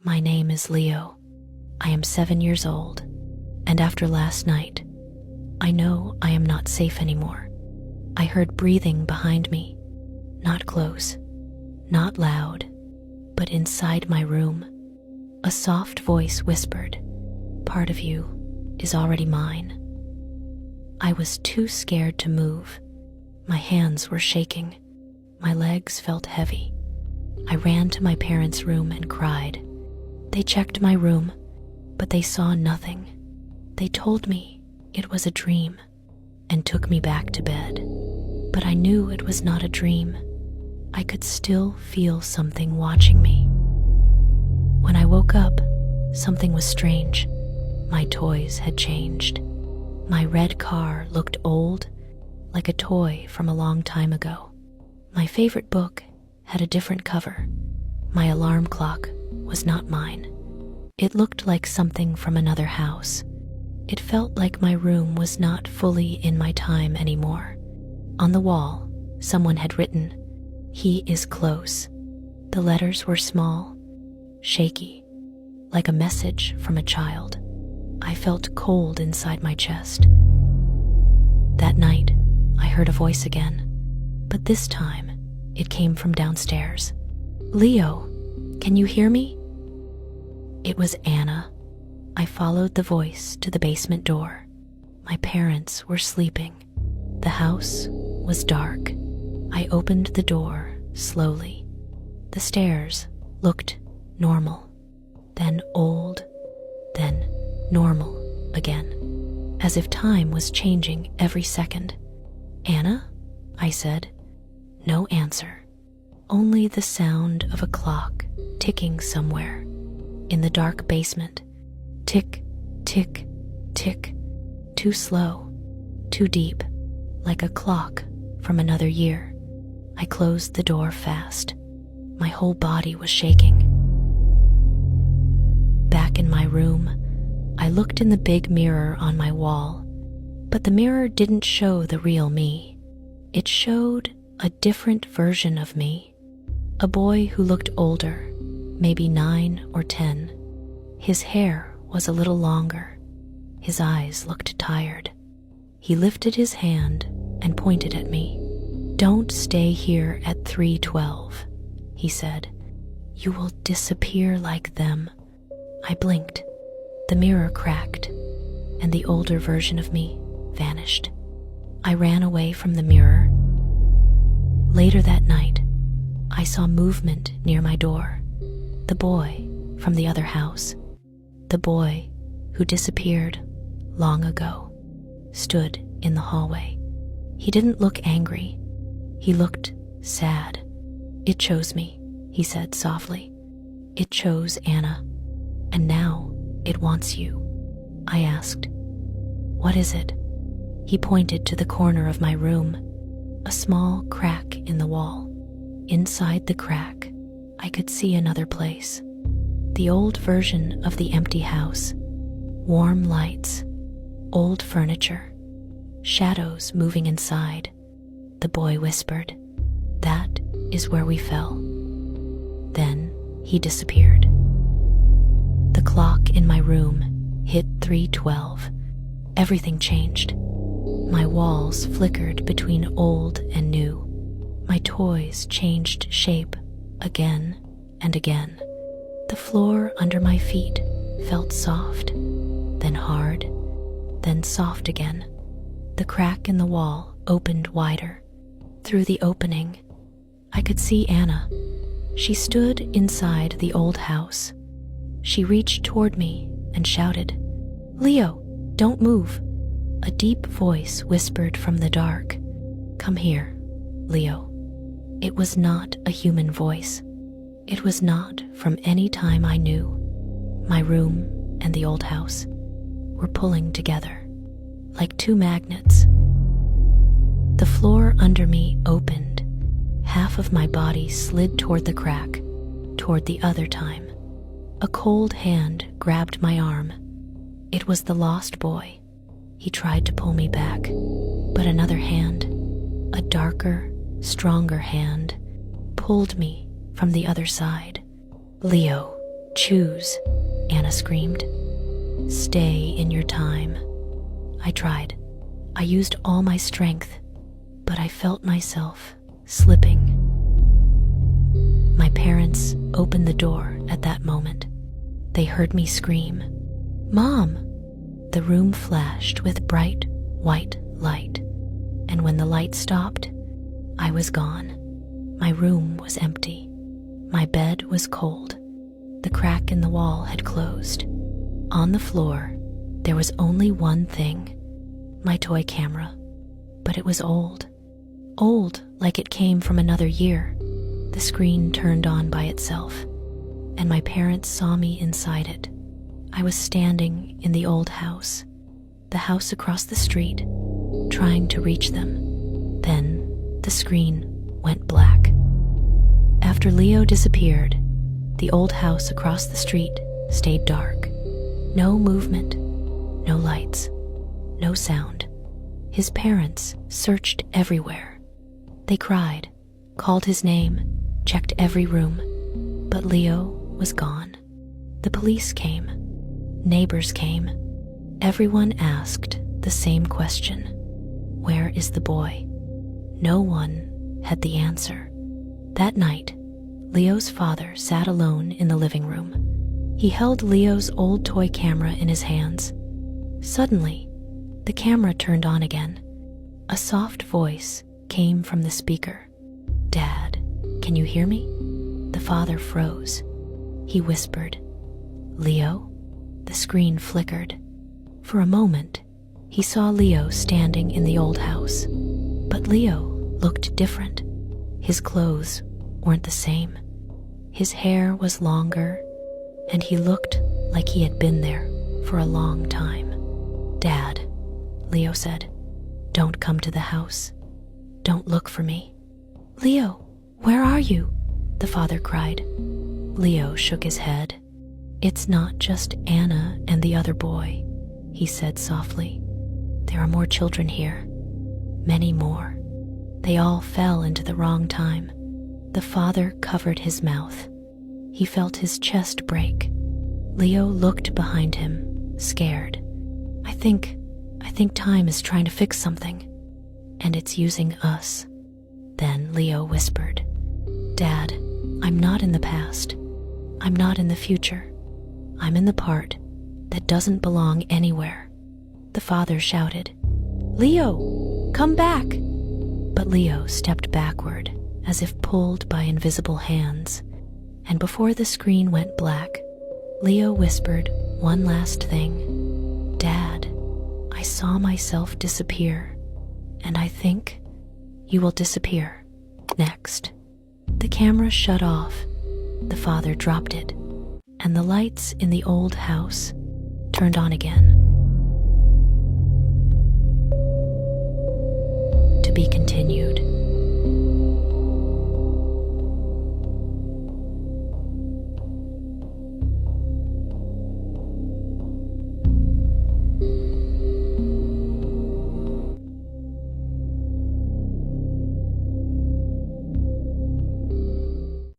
My name is Leo. I am 7 years old, and after last night, I know I am not safe anymore. I heard breathing behind me, not close, not loud, but inside my room. A soft voice whispered, "Part of you is already mine." I was too scared to move. My hands were shaking. My legs felt heavy. I ran to my parents' room and cried. They checked my room, but they saw nothing. They told me it was a dream and took me back to bed. But I knew it was not a dream. I could still feel something watching me. When I woke up, something was strange. My toys had changed. My red car looked old, like a toy from a long time ago. My favorite book had a different cover. My alarm clock was not mine. It looked like something from another house. It felt like my room was not fully in my time anymore. On the wall, someone had written, "He is close." The letters were small, shaky, like a message from a child. I felt cold inside my chest. That night, I heard a voice again, but this time, it came from downstairs. "Leo, can you hear me?" It was Anna. I followed the voice to the basement door. My parents were sleeping. The house was dark. I opened the door slowly. The stairs looked normal, then old, then normal again, as if time was changing every second. "Anna?" I said. No answer, only the sound of a clock ticking somewhere in the dark basement. Tick, tick, tick. Too slow, too deep, like a clock from another year. I closed the door fast. My whole body was shaking. Back in my room, I looked in the big mirror on my wall, but the mirror didn't show the real me. It showed a different version of me, a boy who looked older, maybe 9 or 10. His hair was a little longer. His eyes looked tired. He lifted his hand and pointed at me. "Don't stay here at 312, he said. "You will disappear like them." I blinked. The mirror cracked, and the older version of me vanished. I ran away from the mirror. Later that night, I saw movement near my door. The boy from the other house, the boy who disappeared long ago, stood in the hallway. He didn't look angry. He looked sad. "It chose me," he said softly. "It chose Anna, and now it wants you." I asked, "What is it?" He pointed to the corner of my room, a small crack in the wall. Inside the crack, I could see another place. The old version of the empty house. Warm lights, old furniture, shadows moving inside. The boy whispered, "That is where we fell." Then he disappeared. The clock in my room hit 312. Everything changed. My walls flickered between old and new. My toys changed shape again and again. The floor under my feet felt soft, then hard, then soft again. The crack in the wall opened wider. Through the opening, I could see Anna. She stood inside the old house. She reached toward me and shouted, "Leo, don't move." A deep voice whispered from the dark, "Come here, Leo." It was not a human voice. It was not from any time I knew. My room and the old house were pulling together, like two magnets. The floor under me opened. Half of my body slid toward the crack, toward the other time. A cold hand grabbed my arm. It was the lost boy. He tried to pull me back, but another hand, a darker, stronger hand, pulled me from the other side. "Leo, "Choose," Anna screamed. "Stay in your time." I tried. I used all my strength, but I felt myself slipping. My parents opened the door at that moment. They heard me scream, "Mom!" The room flashed with bright, white light, and when the light stopped, I was gone. My room was empty. My bed was cold. The crack in the wall had closed. On the floor, there was only one thing, my toy camera, but it was old. Old like it came from another year. The screen turned on by itself, and my parents saw me inside it. I was standing in the old house, the house across the street, trying to reach them. Then the screen went black. After Leo disappeared, the old house across the street stayed dark. No movement, no lights, no sound. His parents searched everywhere. They cried, called his name, checked every room, but Leo was gone. The police came. Neighbors came. Everyone asked the same question. Where is the boy? No one had the answer. That night, Leo's father sat alone in the living room. He held Leo's old toy camera in his hands. Suddenly, the camera turned on again. A soft voice came from the speaker. "Dad, can you hear me?" The father froze. He whispered, "Leo?" The screen flickered. For a moment, he saw Leo standing in the old house. But Leo looked different. His clothes weren't the same. His hair was longer, and he looked like he had been there for a long time. "Dad," Leo said, "don't come to the house. Don't look for me." "Leo, where are you?" the father cried. Leo shook his head. "It's not just Anna and the other boy," he said softly. "There are more children here. Many more. They all fell into the wrong time." The father covered his mouth. He felt his chest break. Leo looked behind him, scared. I think time is trying to fix something, and it's using us." Then Leo whispered, "Dad, I'm not in the past. I'm not in the future. I'm in the part that doesn't belong anywhere." The father shouted, "Leo, come back!" But Leo stepped backward, as if pulled by invisible hands, and before the screen went black, Leo whispered one last thing. "Dad, I saw myself disappear, and I think you will disappear next." The camera shut off. The father dropped it, and the lights in the old house turned on again.